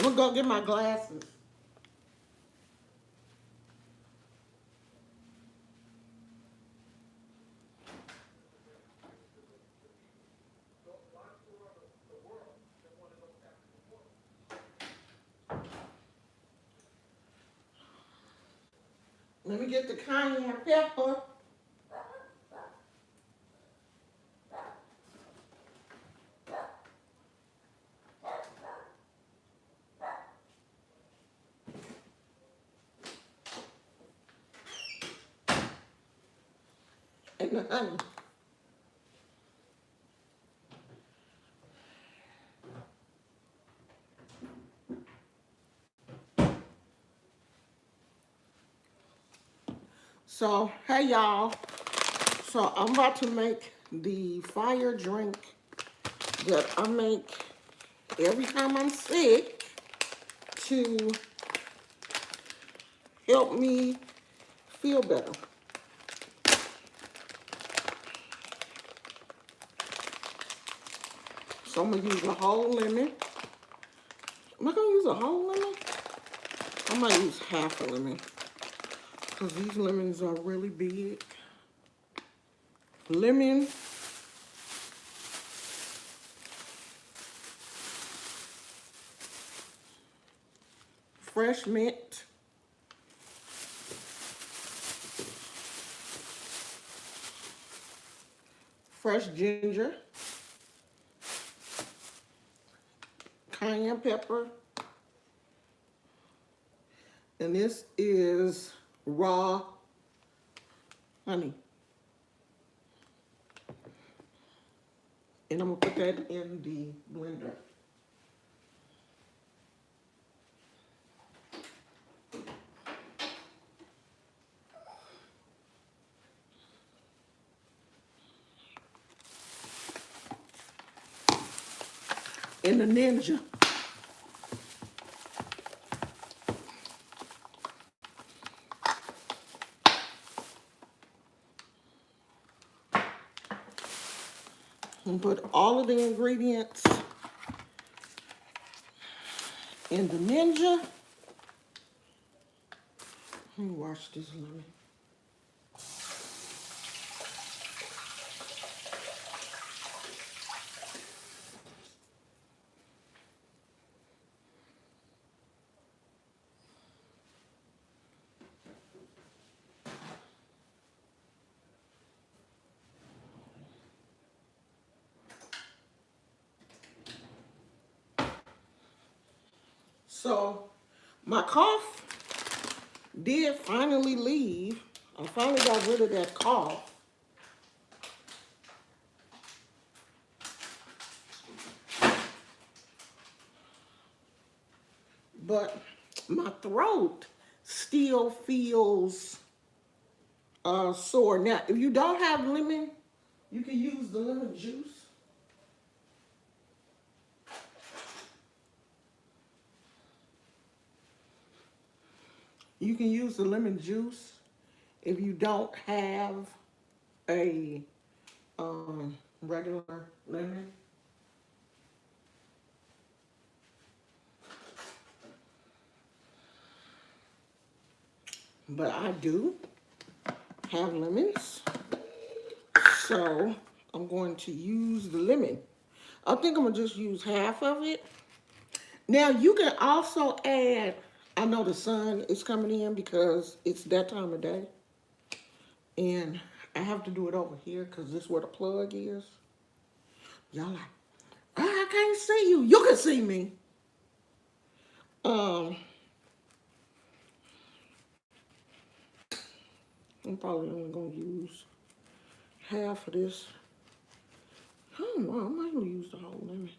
gonna go get my glasses. Let me get the cayenne pepper. And the honey. So, hey y'all. So, I'm about to make the fire drink that I make every time I'm sick to help me feel better. So, I'm gonna use a whole lemon. Am I gonna use a whole lemon? I might use half a lemon because these lemons are really big. Lemon, fresh mint, fresh ginger, cayenne pepper, and this is raw honey. And I'm gonna put that in the blender. In the Ninja. And put all of the ingredients in the Ninja. Let me wash this lemon. So my cough did finally leave. I finally got rid of that cough. But my throat still feels sore. Now, if you don't have lemon, you can use the lemon juice. You can use the lemon juice if you don't have a regular lemon. But I do have lemons, so I'm going to use the lemon. I think I'm gonna just use half of it. Now you can also add, I know the sun is coming in because it's that time of day. And I have to do it over here because this is where the plug is. Y'all like, oh, I can't see you. You can see me. Um, I'm probably only gonna use half of this. I don't know, I might use the whole lemon.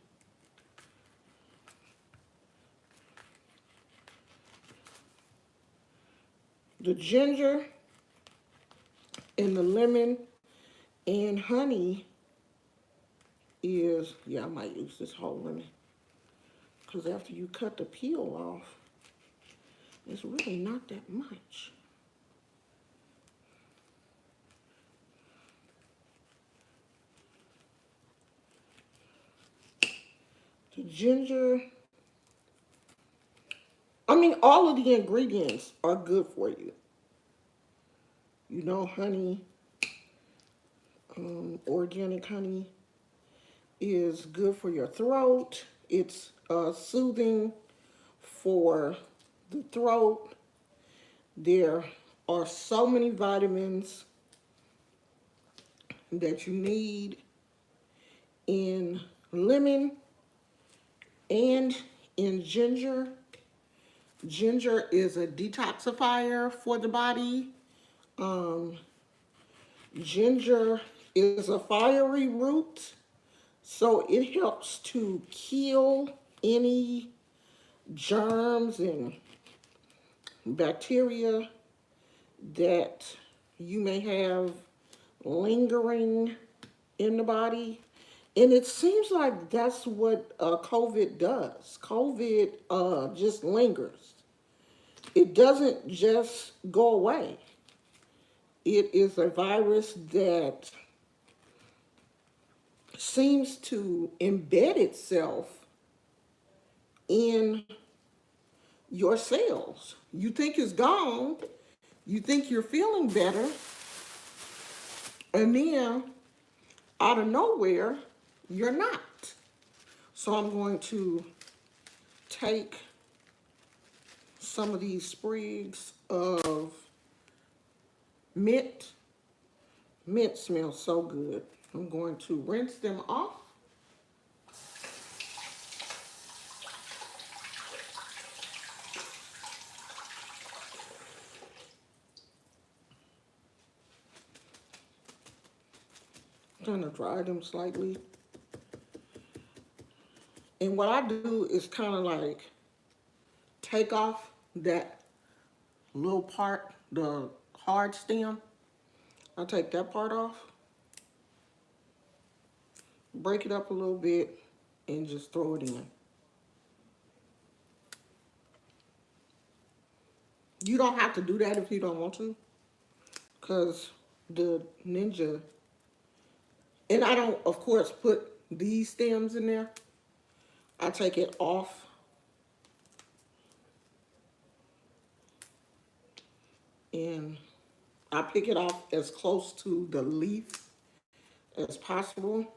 The ginger and the lemon and honey is, yeah, I might use this whole lemon. Because after you cut the peel off, it's really not that much. The ginger mean, all of the ingredients are good for you. You know, honey, organic honey is good for your throat. It's soothing for the throat. There are so many vitamins that you need in lemon and in ginger. Ginger is a detoxifier for the body. Um, Ginger is a fiery root, so it helps to kill any germs and bacteria that you may have lingering in the body. And it seems like that's what COVID does. COVID just lingers. It doesn't just go away. It is a virus that seems to embed itself in your cells. You think it's gone, you think you're feeling better, and then out of nowhere, you're not. So I'm going to take some of these sprigs of mint. Mint smells so good. I'm going to rinse them off. Kind of dry them slightly. And what I do is kind of like take off that little part, the hard stem. I take that part off, break it up a little bit, and just throw it in. You don't have to do that if you don't want to, because the Ninja, and I don't, of course, put these stems in there. I take it off and I pick it off as close to the leaf as possible.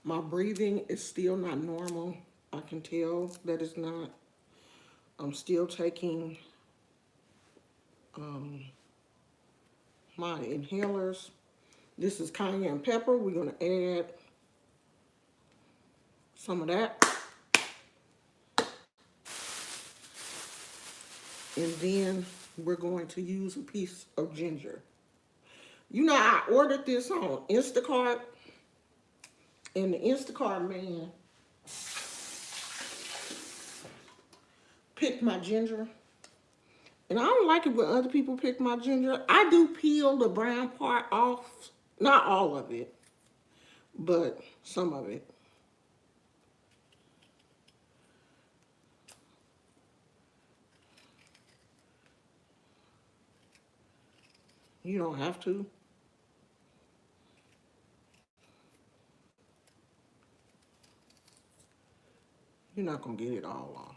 My breathing is still not normal. I can tell that it's not. I'm still taking my inhalers. This is cayenne pepper. We're going to add some of that. And then we're going to use a piece of ginger. You know, I ordered this on Instacart. And the Instacart man picked my ginger. And I don't like it when other people pick my ginger. I do peel the brown part off. Not all of it, but some of it. You don't have to. You're not going to get it all off.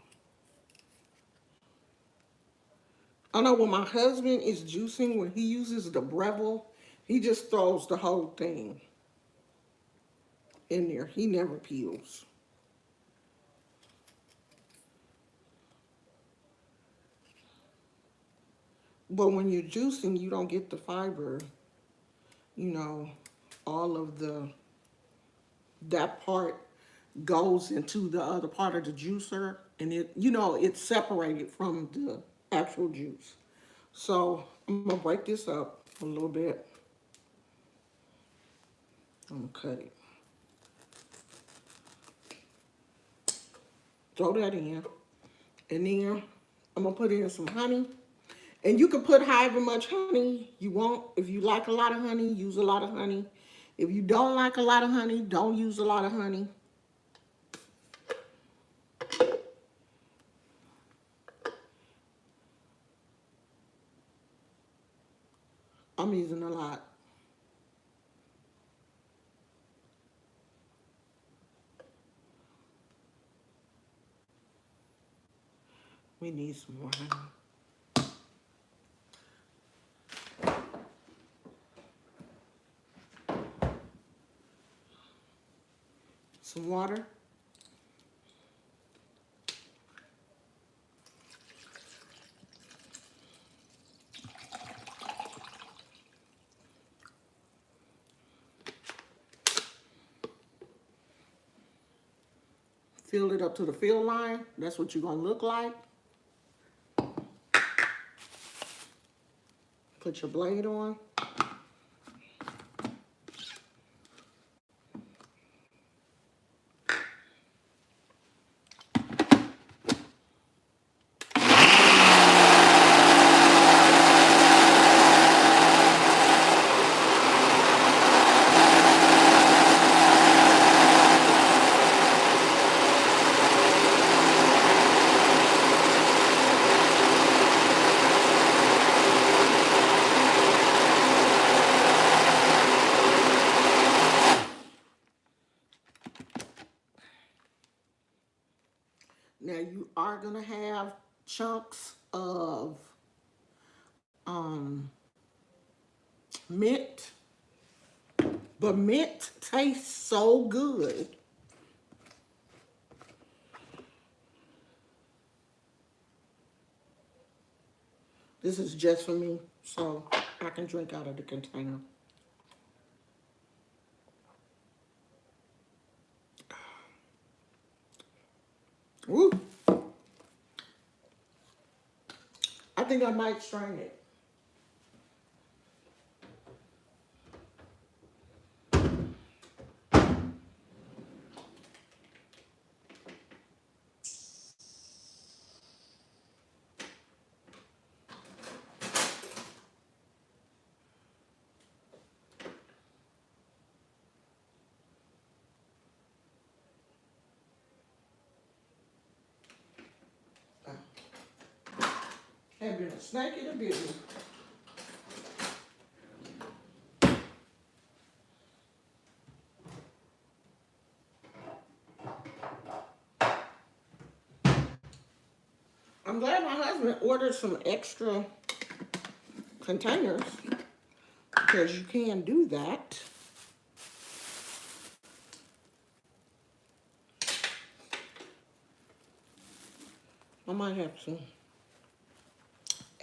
I know when my husband is juicing, when he uses the Breville, he just throws the whole thing in there. He never peels. But when you're juicing, you don't get the fiber. You know, all of that part goes into the other part of the juicer, and it's separated from the actual juice. So I'm gonna break this up a little bit. I'm gonna cut it. Throw that in. And then I'm gonna put in some honey. And you can put however much honey you want. If you like a lot of honey, use a lot of honey. If you don't like a lot of honey, don't use a lot of honey. I'm using a lot. We need some more honey. Some water. Fill it up to the fill line. That's what you're gonna look like. Put your blade on. Now you are gonna have chunks of um, mint, but mint tastes so good. This is just for me, so I can drink out of the container. Woo! I think I might strain it. Have been a snake in a business. I'm glad my husband ordered some extra containers because you can do that. I might have to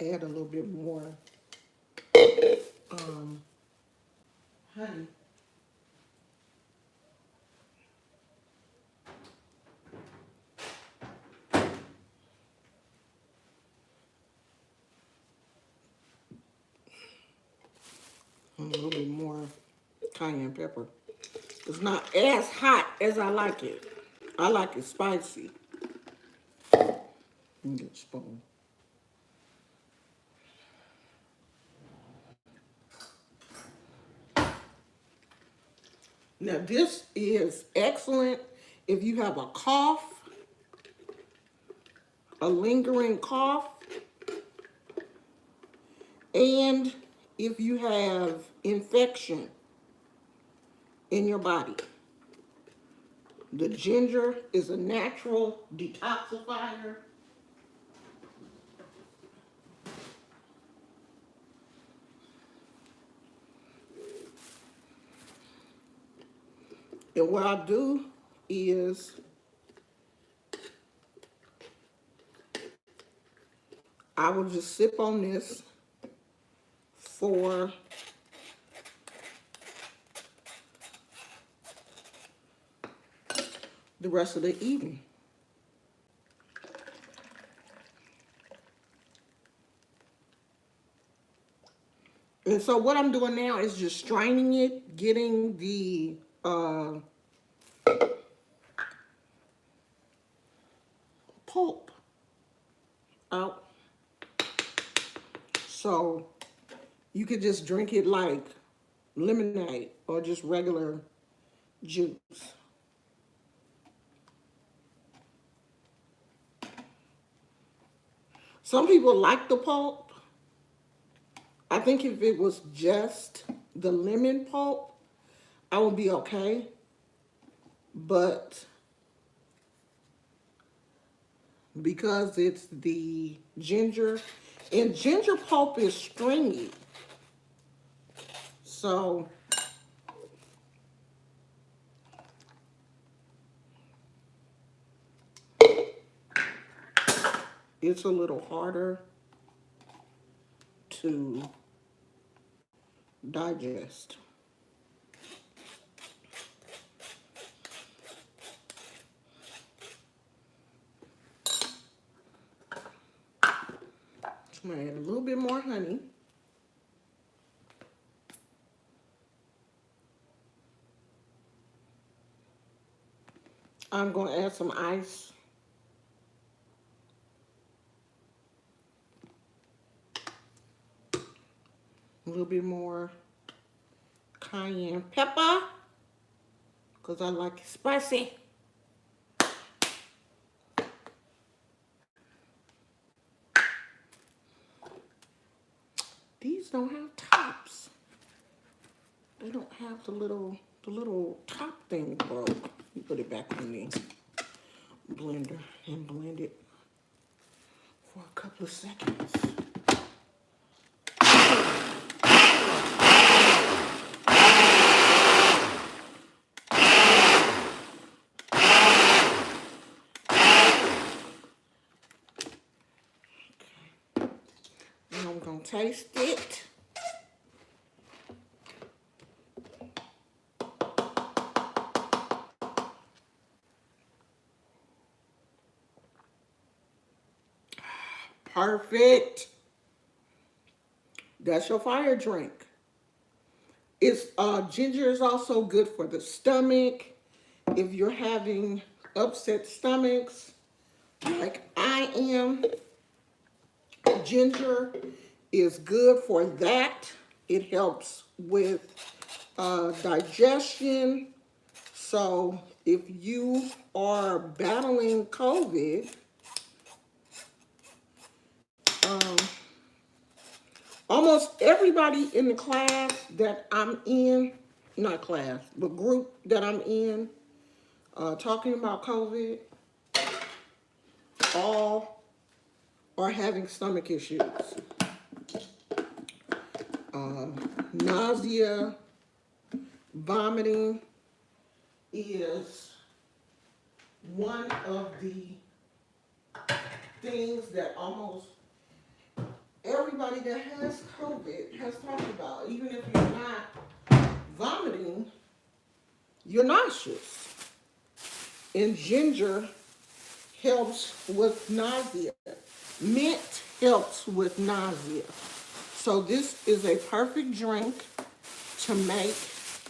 add a little bit more honey. A little bit more cayenne pepper. It's not as hot as I like it. I like it spicy. Let me get a spoon. Now this is excellent if you have a cough, a lingering cough, and if you have infection in your body. The ginger is a natural detoxifier. And what I do is I will just sip on this for the rest of the evening. And so what I'm doing now is just straining it, getting the pulp out. So you could just drink it like lemonade or just regular juice. Some people like the pulp. I think if it was just the lemon pulp, I would be okay. But because it's the ginger, and ginger pulp is stringy, so it's a little harder to digest. I'm gonna add a little bit more honey. I'm gonna add some ice. A little bit more cayenne pepper, because I like it spicy. These don't have tops. They don't have the little top thing broke. You put it back in the blender and blend it for a couple of seconds. Now we're gonna taste it. Perfect. That's your fire drink. It's ginger is also good for the stomach. If you're having upset stomachs, like I am, ginger is good for that. It helps with digestion. So if you are battling COVID, um, almost everybody in the class that I'm in, not class, but group that I'm in, talking about COVID, all are having stomach issues. Nausea, vomiting is one of the things that almost everybody that has COVID has talked about. Even if you're not vomiting, you're nauseous. And ginger helps with nausea. Mint helps with nausea. So this is a perfect drink to make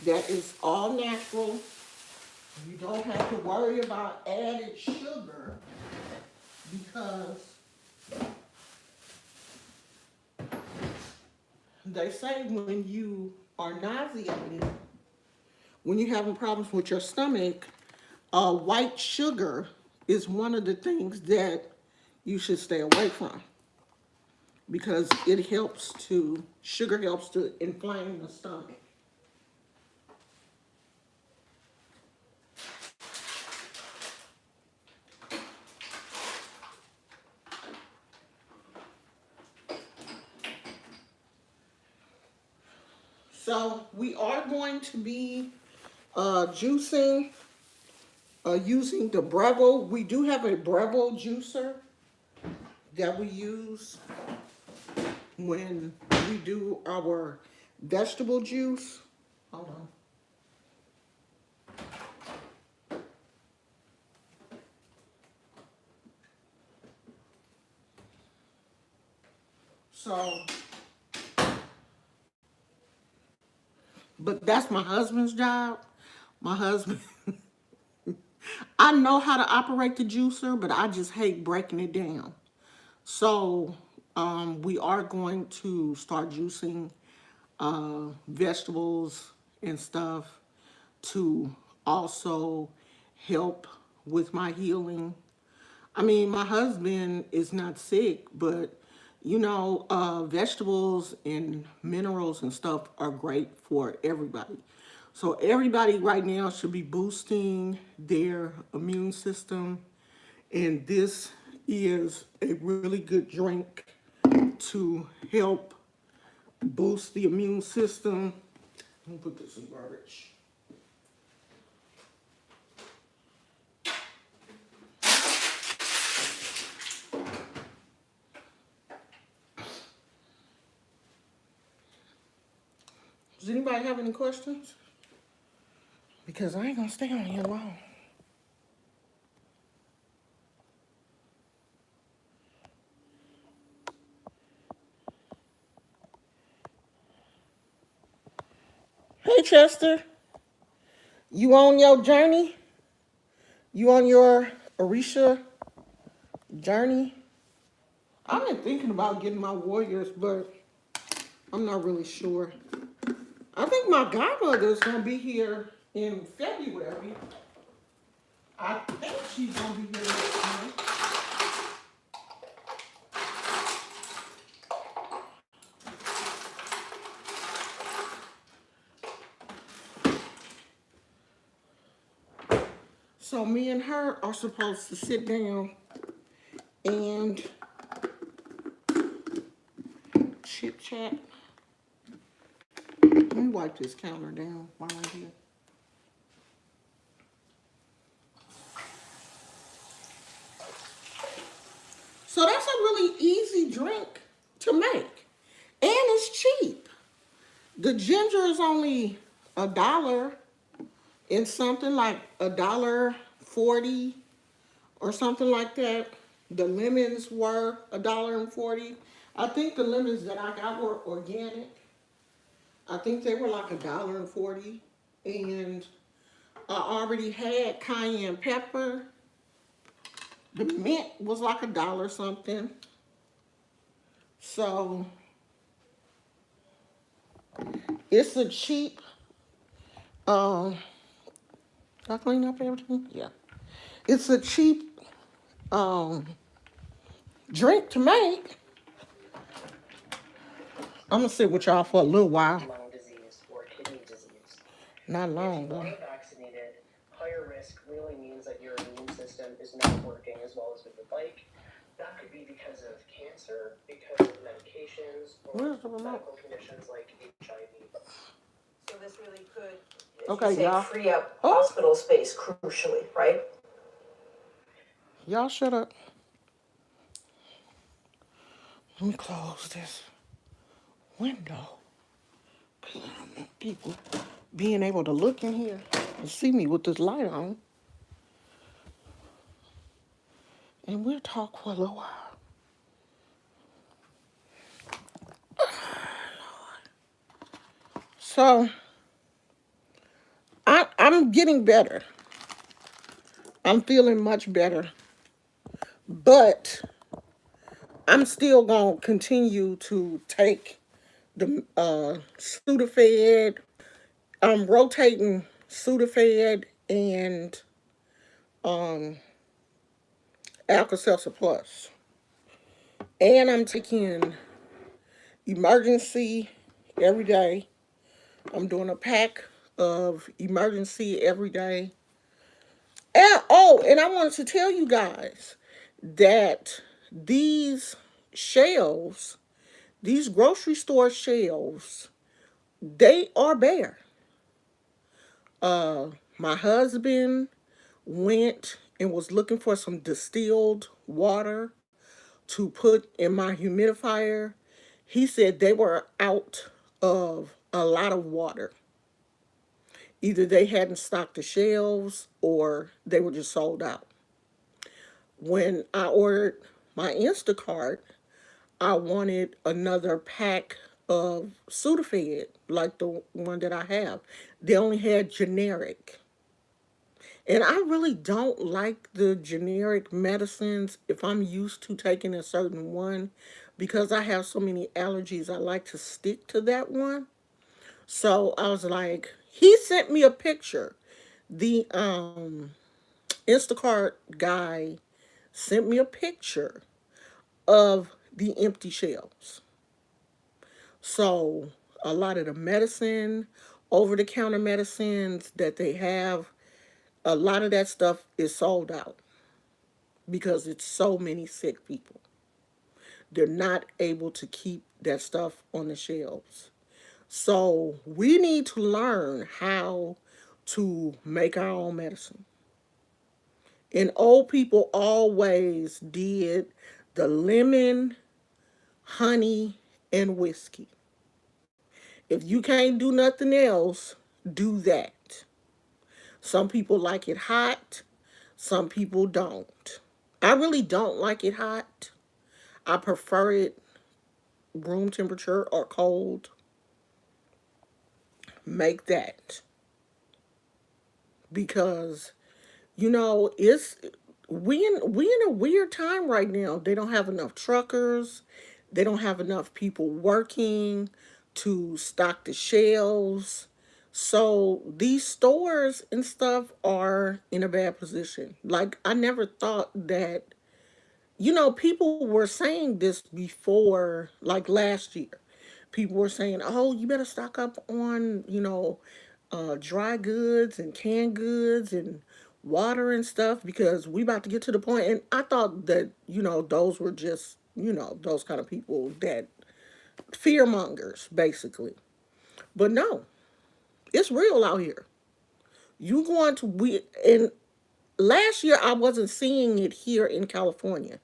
that is all natural. You don't have to worry about added sugar because they say when you are nauseating, when you're having problems with your stomach, white sugar is one of the things that you should stay away from because sugar helps to inflame the stomach. So we are going to be juicing using the Breville. We do have a Breville juicer that we use when we do our vegetable juice. Hold on. So, but that's my husband's job. My husband, I know how to operate the juicer, but I just hate breaking it down. So, we are going to start juicing vegetables and stuff to also help with my healing. I mean, my husband is not sick, but Vegetables and minerals and stuff are great for everybody. So everybody right now should be boosting their immune system. And this is a really good drink to help boost the immune system. I'm gonna put this in garbage. Does anybody have any questions? Because I ain't gonna stay on here long. Hey Chester, you on your journey? You on your Orisha journey? I've been thinking about getting my warriors, but I'm not really sure. I think my godmother is gonna be here in February. I think she's gonna be here next month. So me and her are supposed to sit down and chit chat. Let me wipe this counter down while I'm here. So that's a really easy drink to make. And it's cheap. The ginger is only $1 and something, like $1.40 or something like that. The lemons were $1.40. I think the lemons that I got were organic. I think they were like $1.40. And I already had cayenne pepper. The mint was like $1 something. So it's a cheap, did I clean up everything? Yeah. It's a cheap um, drink to make. I'm gonna sit with y'all for a little while. Lung disease or kidney disease. Not long If you though. are vaccinated, higher risk really means that your immune system is not working as well as we would like. That could be because of cancer, because of medications, or medical conditions like HIV. So this really could, Okay, say, y'all. free up hospital space crucially, right? Y'all shut up. Let me close this window. Cause I don't want people being able to look in here and see me with this light on. And we'll talk for a little while. So I'm getting better. I'm feeling much better. But I'm still gonna continue to take the Sudafed. I'm rotating Sudafed and Alka-Seltzer Plus. And I'm taking Emergency every day. I'm doing a pack of Emergency every day. And I wanted to tell you guys that these shelves, these grocery store shelves, they are bare. My husband went and was looking for some distilled water to put in my humidifier. He said they were out of a lot of water. Either they hadn't stocked the shelves or they were just sold out. When I ordered my Instacart, I wanted another pack of Sudafed, like the one that I have. They only had generic. And I really don't like the generic medicines if I'm used to taking a certain one. Because I have so many allergies, I like to stick to that one. So I was like, he sent me a picture. The Instacart guy sent me a picture of the empty shelves. So a lot of the medicine, over the counter medicines that they have, a lot of that stuff is sold out because it's so many sick people. They're not able to keep that stuff on the shelves. So we need to learn how to make our own medicine. And old people always did the lemon, honey, and whiskey. If you can't do nothing else, do that. Some people like it hot, some people don't. I really don't like it hot. I prefer it room temperature or cold. Make that because it's we in a weird time right now. They don't have enough truckers. They don't have enough people working to stock the shelves. So these stores and stuff are in a bad position. Like I never thought that people were saying this before, like last year. People were saying, "Oh, you better stock up on, dry goods and canned goods and water and stuff because we about to get to the point." And I thought that, those were just, those kind of people that fear mongers, basically. But no, it's real out here. You going to and last year I wasn't seeing it here in California.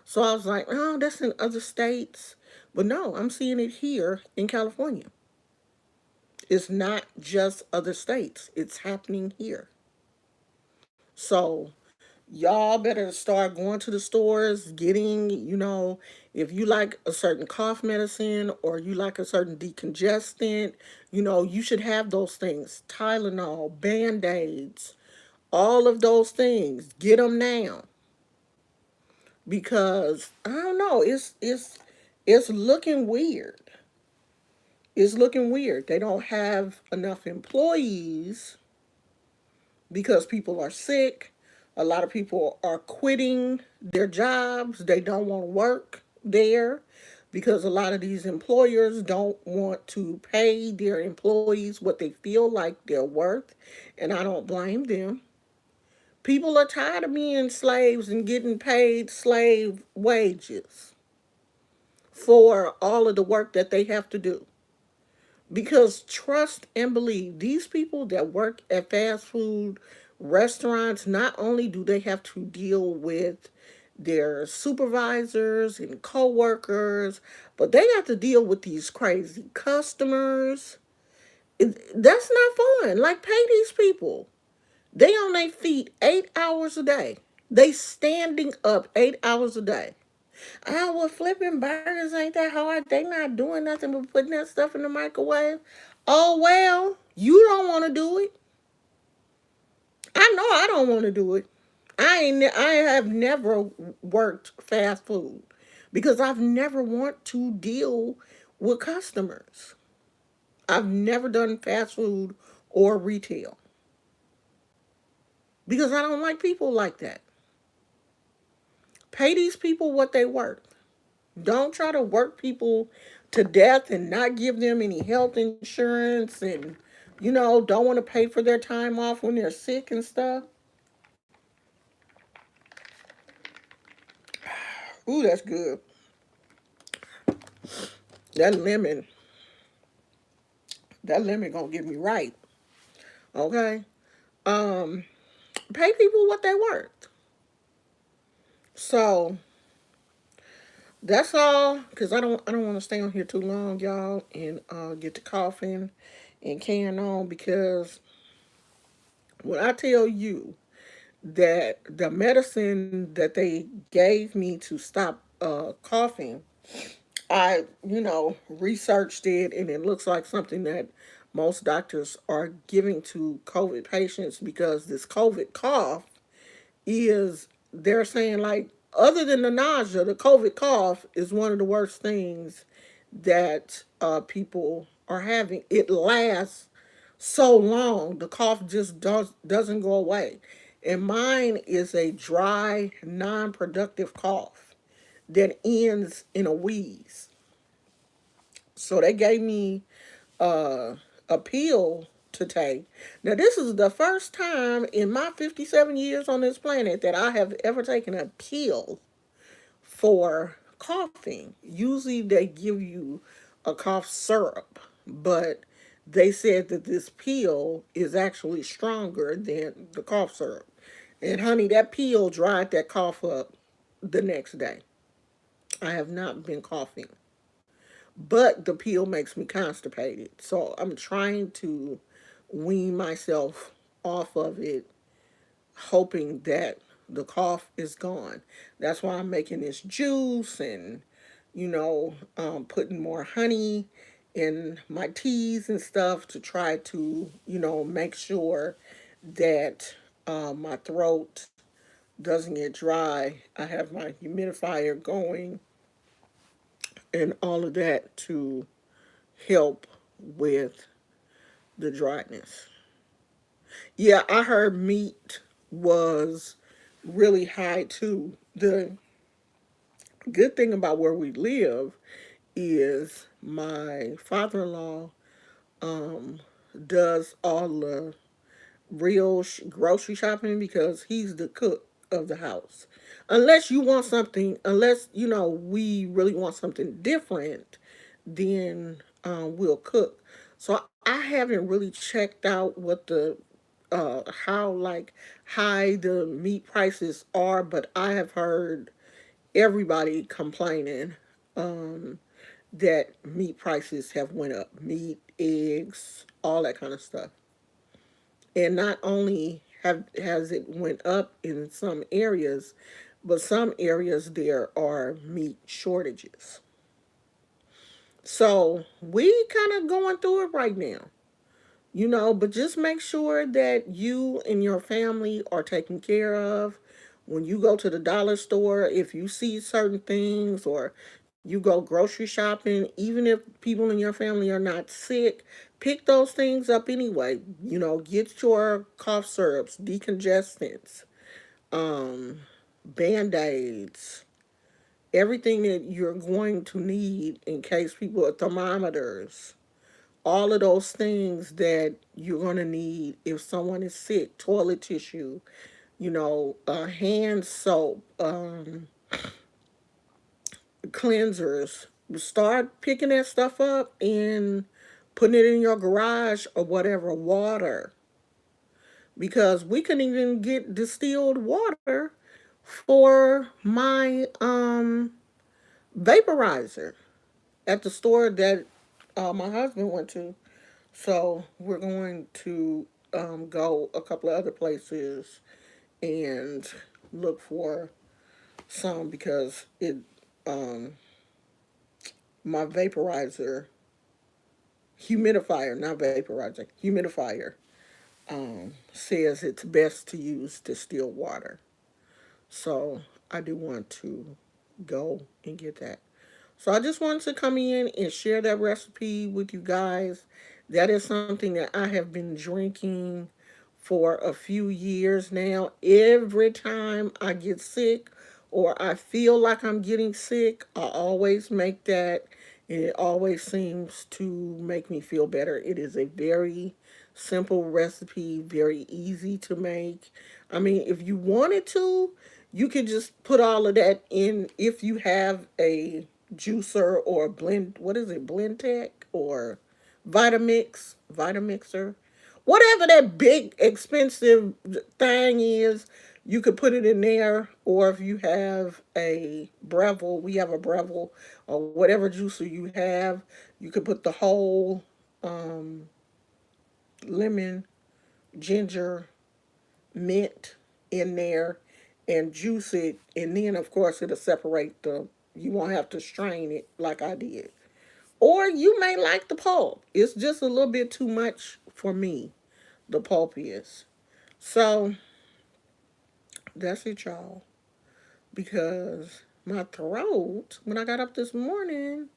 So I was like, oh, that's in other states. But no, I'm seeing it here in California. It's not just other states, it's happening here. So y'all better start going to the stores, getting, if you like a certain cough medicine or you like a certain decongestant, you should have those things. Tylenol, Band-Aids, all of those things. Get them now. Because I don't know, it's looking weird. It's looking weird. They don't have enough employees because people are sick. A lot of people are quitting their jobs. They don't want to work there because a lot of these employers don't want to pay their employees what they feel like they're worth. And I don't blame them. People are tired of being slaves and getting paid slave wages for all of the work that they have to do. Because trust and believe, these people that work at fast food restaurants, not only do they have to deal with their supervisors and coworkers, but they have to deal with these crazy customers. That's not fun. Like, pay these people. They on their feet 8 hours a day. They standing up 8 hours a day. Oh, well, flipping burgers ain't that hard. They not doing nothing but putting that stuff in the microwave. Oh, well, you don't want to do it. I know I don't want to do it. I have never worked fast food because I've never want to deal with customers. I've never done fast food or retail because I don't like people like that. Pay these people what they worth. Don't try to work people to death and not give them any health insurance and, don't want to pay for their time off when they're sick and stuff. Ooh, that's good. That lemon, that lemon gonna get me right. Okay? Um, Pay people what they worth. So that's all, cause I don't want to stay on here too long, y'all, and get to coughing and carrying on because when I tell you that the medicine that they gave me to stop coughing, I, researched it and it looks like something that most doctors are giving to COVID patients because this COVID cough is, they're saying, like, other than the nausea, the COVID cough is one of the worst things that people are having. It lasts so long, the cough just doesn't go away. And mine is a dry, non productive cough. that ends in a wheeze. So they gave me a pill to take. Now, this is the first time in my 57 years on this planet that I have ever taken a pill for coughing. Usually they give you a cough syrup, but they said that this pill is actually stronger than the cough syrup. And honey, that pill dried that cough up the next day. I have not been coughing, but the pill makes me constipated. So I'm trying to wean myself off of it, hoping that the cough is gone. That's why I'm making this juice and, putting more honey in my teas and stuff to try to, make sure that my throat doesn't get dry. I have my humidifier going and all of that to help with the dryness. Yeah, I heard meat was really high too. The good thing about where we live is my father-in-law um, does all the real grocery shopping because he's the cook of the house. Unless we really want something different, then we'll cook. So I haven't really checked out what the how like high the meat prices are, but I have heard everybody complaining um, that meat prices have went up. Meat, eggs, all that kind of stuff. And not only have has it went up in some areas, but some areas there are meat shortages. So we kind of going through it right now. But just make sure that you and your family are taken care of. When you go to the dollar store, if you see certain things or you go grocery shopping, even if people in your family are not sick, pick those things up anyway. Get your cough syrups, decongestants, um, band-aids, everything that you're going to need in case people are thermometers, all of those things that you're going to need if someone is sick, toilet tissue, hand soap, cleansers. Start picking that stuff up and putting it in your garage or whatever. Water, because we couldn't even get distilled water for my vaporizer at the store that my husband went to. So we're going to go a couple of other places and look for some because it my vaporizer humidifier, not vaporizer, humidifier, says it's best to use distilled water. So I do want to go and get that. So I just wanted to come in and share that recipe with you guys. That is something that I have been drinking for a few years now. Every time I get sick or I feel like I'm getting sick, I always make that, and it always seems to make me feel better. It is a very simple recipe, very easy to make. I mean, if you wanted to, you could just put all of that in if you have a juicer or a blend. What is it? Blendtec or Vitamixer, whatever that big expensive thing is. You could put it in there, or if you have a Breville, we have a Breville, or whatever juicer you have, you could put the whole lemon, ginger, mint in there and juice it, and then of course it'll separate the. You won't have to strain it like I did. Or you may like the pulp. It's just a little bit too much for me. The pulp is. So that's it, y'all. Because my throat, when I got up this morning,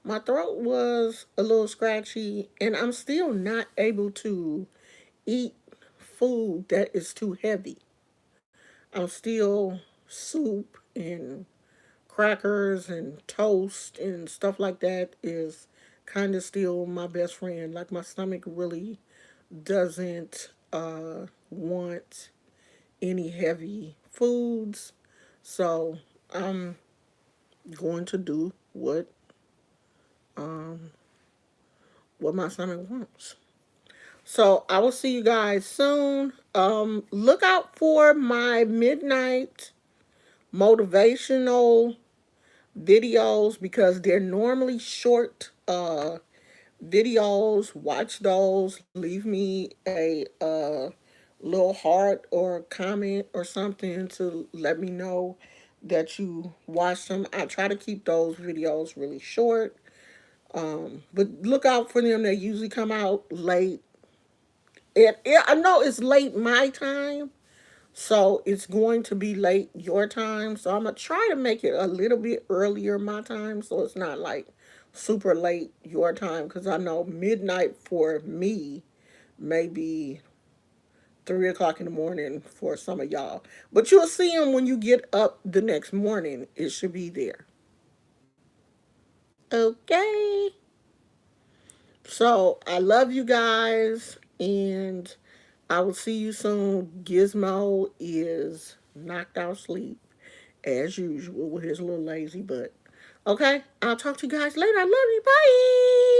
my throat was a little scratchy, and I'm still not able to eat food that is too heavy. I'm still soup and crackers and toast and stuff like that is kind of still my best friend. Like, my stomach really doesn't want any heavy foods. So I'm going to do what my stomach wants. So I will see you guys soon. Look out for my midnight motivational videos because they're normally short videos. Watch those. Leave me a little heart or comment or something to let me know that you watched them. I try to keep those videos really short. But look out for them. They usually come out late. I know it's late my time, so it's going to be late your time. So I'm going to try to make it a little bit earlier my time so it's not like super late your time because I know midnight for me may be 3 o'clock in the morning for some of y'all. But you'll see them when you get up the next morning. It should be there. Okay. So I love you guys and I will see you soon. Gizmo is knocked out sleep as usual with his little lazy butt. Okay, I'll talk to you guys later. I love you. Bye.